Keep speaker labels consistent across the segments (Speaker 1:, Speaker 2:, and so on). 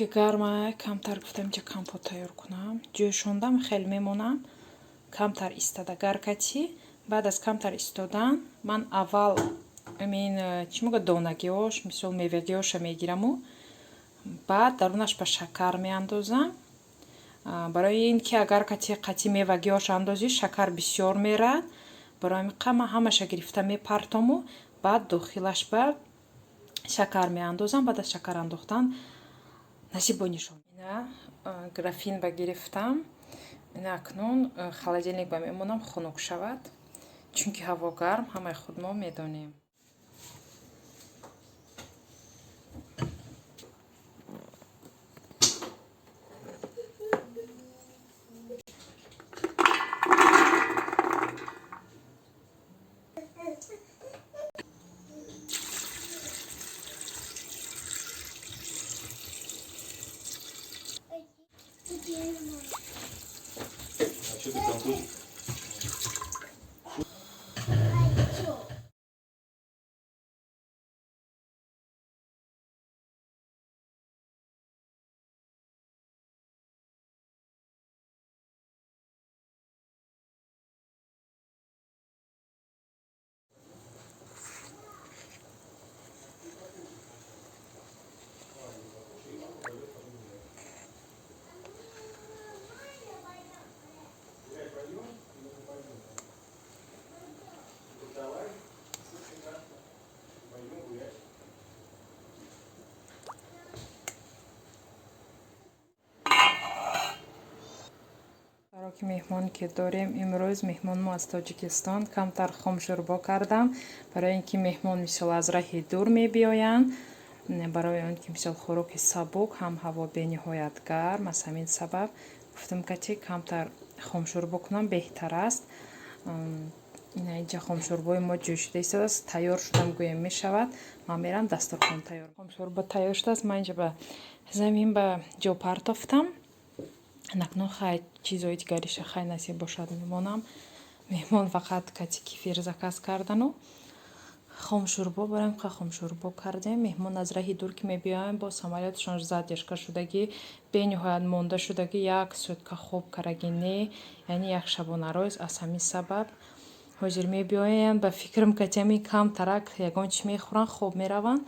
Speaker 1: که گرمه کمتر گفتم اینجا کمپوت تیار کنم. جوشوندم خیلی میمونم. کمتر ایستاده گرکتی. بعد از کمتر ایستادن من اول این چی میگه دونگیوش مثل میوگیوش میگیرم و بعد درونش به شکر میاندازم. برای اینکه اگر کتی قطی میوگیوش اندازی شکر بسیار میرد. برای این همش گرفته میپرتم و بعد داخلش به شکر میاندازم. بعد از شکر انداختن насипонишон. Ина графин ба гирифтам. Ина акнун холодильник ба мемонам хунук шавад. Чунки ҳаво гарм, ҳамаи худ мо медонем. бароки меҳмон ки дорем имрӯз меҳмонмо аз тоҷикистон камтар хомшӯрбо кардам барои ин ки меҳмон мисол аз раҳи дур мебиёянд барои он ки мисол хӯроки сабук ҳам ҳаво бениҳоят гарм аз ҳамин сабаб гуфтам ки камтар хомшӯрбо кунам беҳтар аст. инҷа хомшӯрбои мо ҷӯшида истодааст тайёр шудам гӯем мешавад. ман мерам дастурхон тайёр. хомшӯрбо тайёр шудааст. ман инҷа ба замин ба ҷо партофтам. накнун хай чизои дигариша хай насиб бошад мемонам. меҳмон фақат кати кефир заказ кардану хомшӯрбо бароим хомшӯрбо кардем. меҳмон аз раҳи дур ки мебиёянд бо самолёташон задержка шудагӣ бениҳоят монда шудагӣ як сутка хоб караги не яъне як шабонарӯз аз ҳамин сабаб ҳозир мебиёянд ба фикрам катями кам тарак ягон чи мехӯранд хоб мераванд.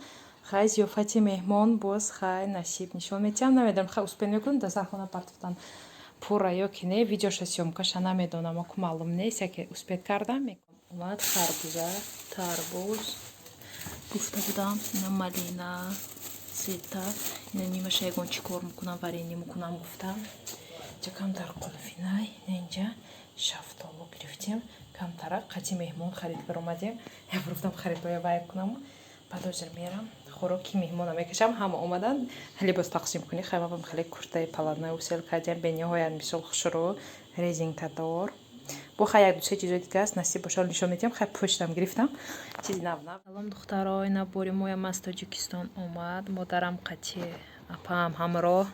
Speaker 1: хай зиёфати меҳмон боз хай насиб нишон метиҳам. намедонам хай успен мекунам дастархона партофтан пурра ё ки не видеоша съёмкаша намедонам оку маълум нест яке успет кардам мекунам. омад харбуза тарбуз гуфта будам ина малина сета ина нимаша ягон чӣ кор мекунам варенӣ мекунам гуфтам. инҷа камтар қулфинай инҷа шафтолу гирифтем камтара қати меҳмон харид баромадем як гуфтам харидоя вай кунаму баъд ҳозир мерам хӯроки меҳмона мекашам. ҳама омадан либос тақсим кунӣ хаймавам хеле куртаи паладной усел кардем бениҳоят мисол хушрӯ резинкадор бо хай як дусе чизои дига аст насиб бошад нишон медиҳам. хай почтам гирифтам чизи навнав. салом духтаро ина бори моям аз тоҷикистон омад. модарам қати апаам ҳамроҳ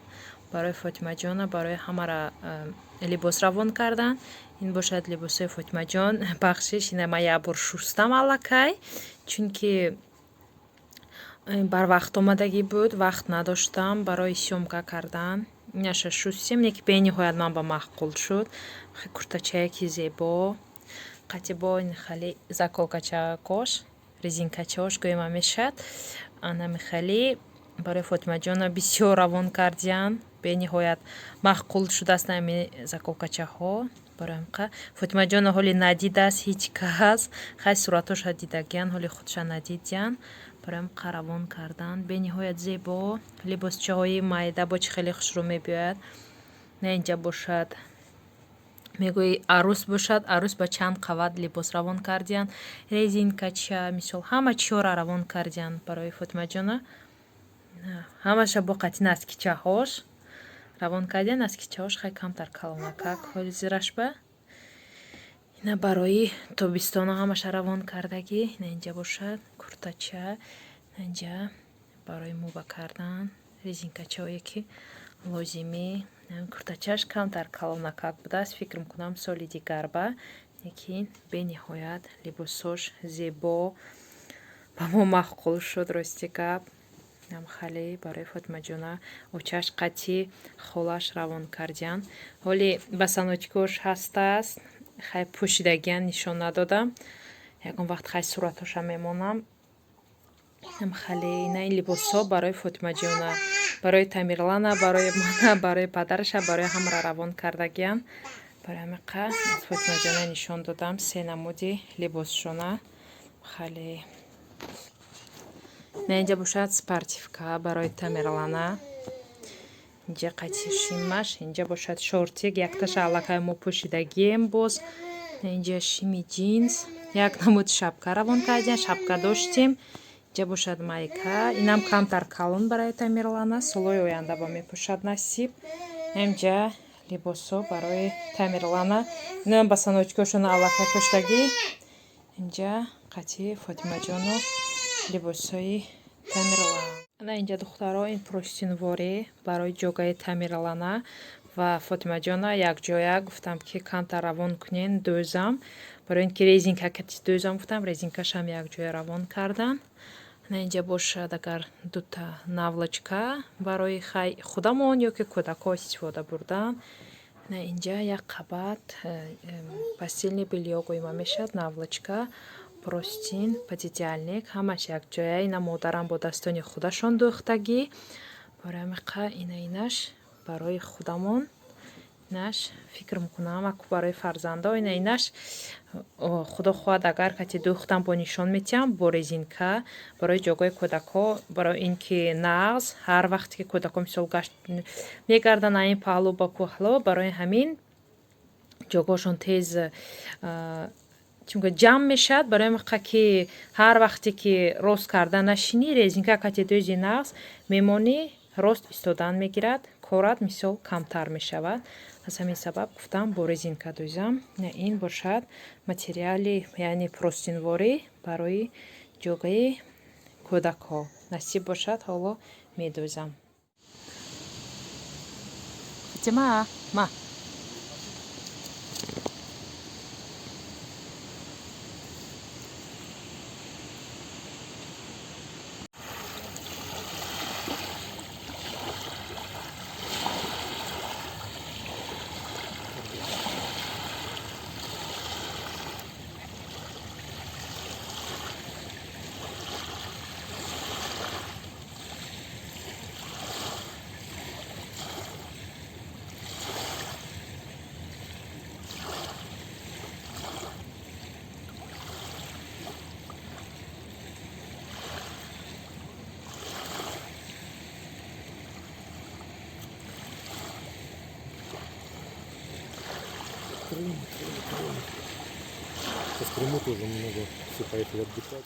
Speaker 1: барои фотимаҷона барои ҳамара либос равон кардан. ин бошад либосои фотимаҷон бахшиш. ина ман як бор шустам аллакай чунки барвақт омадагӣ буд вақт надоштам барои сёмка кардан. инаша шустем неки бениҳоят ман ба маъқул шуд. куртачаяки зебо қати бо ин хали заколкачаакош резинкачаош гӯема мешад анами хали барои фотимаҷона бисёр равон кардиян бениҳоят маъқул шудааст нами заколкачаҳо. барои фотимаҷона ҳоли надидааст ҳеҷ кас хай суратоша дидагиян ҳоли худша надидиян бароим қаравон кардан бениҳоят зебо либосчаҳои майда бо чӣ хеле хушрӯ мебиёяд. на инҷа бошад мегӯи арӯс бошад арӯс ба чанд қават либос равон кардиян резинкача мисол ҳама чиёра равон кардиян барои фотимаҷона ҳамаша бо қати наскичаҳош равон кардиян. наскичаҳош хай камтар калонакак ҳозираш ба ина барои тобистона ҳамаша равон кардагӣ. ина инҷа бошад куртача инҷа барои муба кардан резинкачаое ки лозимӣ. куртачааш камтар калонакак будааст фикр мекунам соли дигар ба лекин бениҳоят либосош зебо ба мо маъқул шуд рости гап. хали барои Фотимаҷона очаш қатъи холаш равон кардиян. Ҳоли ба санотикош ҳастааст, хай пӯшидагиян нишон надодам. Ягон вақт хай суратоша мемонам. Хали ина либосҳо барои Фотимаҷона, барои Тамирлана, барои мана, барои падараша, барои ҳамаро равон кардагиян. Барои ҳамақа аз Фотимаҷона нишон додам се намуди либосшона. Хали на инҷа бошад спортивка барои Тамирлана. Инҷа қатъи шимаш, инҷа бошад шортик, якташа аллакай мо пӯшидагием боз. Инҷа шими джинс, як намуд шапка равон кардем, шапка доштем. Инҷа бошад майка, инам камтар калон барои Тамирлана, солҳои оянда ба мепӯшад насиб. Инҷа либосҳо барои Тамирлана, инам ба саночкошона аллакай пӯшидагӣ. Инҷа қатъи Фотимаҷону либосҳои Тамирлана. Ана инҷа духтаро ин простинворӣ барои ҷогаи Тамирлана ва Фотимаҷона якҷоя гуфтам ки камтар равон кунен дӯзам. Барои ин ки резинка кати дӯзам гуфтам, резинкашам якҷоя равон кардан. Ана инҷа бошад агар дута навлочка барои хай худамон ё ки кӯдако истифода бурдан. Ана инҷа як қабат постельный бельё гӯима мешавад, навлочка, простин, подидяльник, ҳамаш якҷоя. Ина модарам бо дастони худашон дӯхтагӣ. Барои ҳамақа инаш барои худамон, инаш фикр мекунам аку барои фарзандо. Инаш худо хоҳад агар кати дӯхтам бо нишон метиҳам бо резинка барои ҷогои кӯдако, барои ин ки нағз ҳар вақте ки кӯдако мисол гашт мегарданд аин паҳлӯ ба паҳлӯ, барои ҳамин ҷогоашон тез ҷамъ мешавад. Барои ҳамақа ки ҳар вақте ки рост карда нашинӣ, резинка кати дӯзи нағз мемонӣ, рост истодан мегирад, корат мисол камтар мешавад. аз ҳамин сабаб гуфтам бо резинка дӯзам. Ин бошад материали яъне простинворӣ барои ҷогаи кӯдакҳо. Насиб бошад ҳоло медӯзам. Фатима, ма
Speaker 2: Сейчас в Крыму тоже много все поехали отдыхать.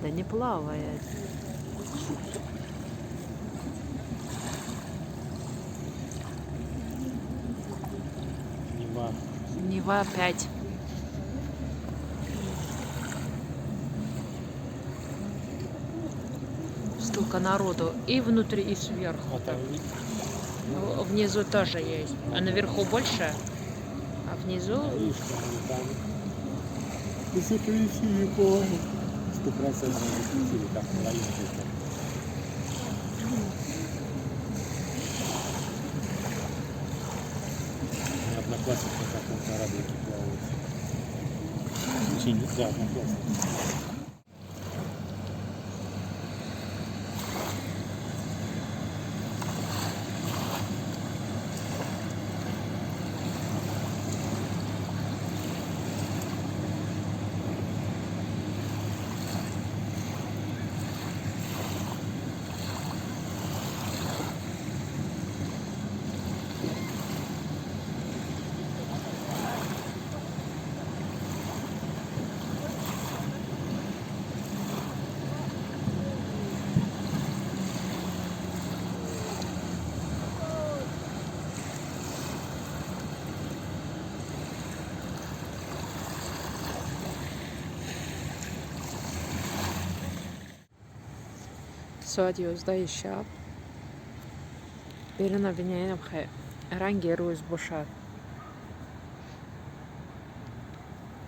Speaker 1: Да не плавает. Нева 5. Столько народу и внутри, и сверху. Внизу тоже есть. А наверху больше? А внизу?
Speaker 2: Если привезли по 100% или так в районе. Одноклассники на каком кораблике плавают. Ученик, да, одноклассник.
Speaker 1: ساعت 11 شب برنا ببینیم ранgi روز башад.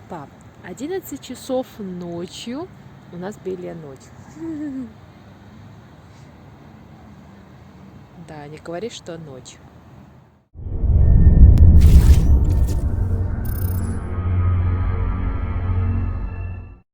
Speaker 1: Так, 11 часов ночью у нас белая ночь. Да, не говори, что ночь.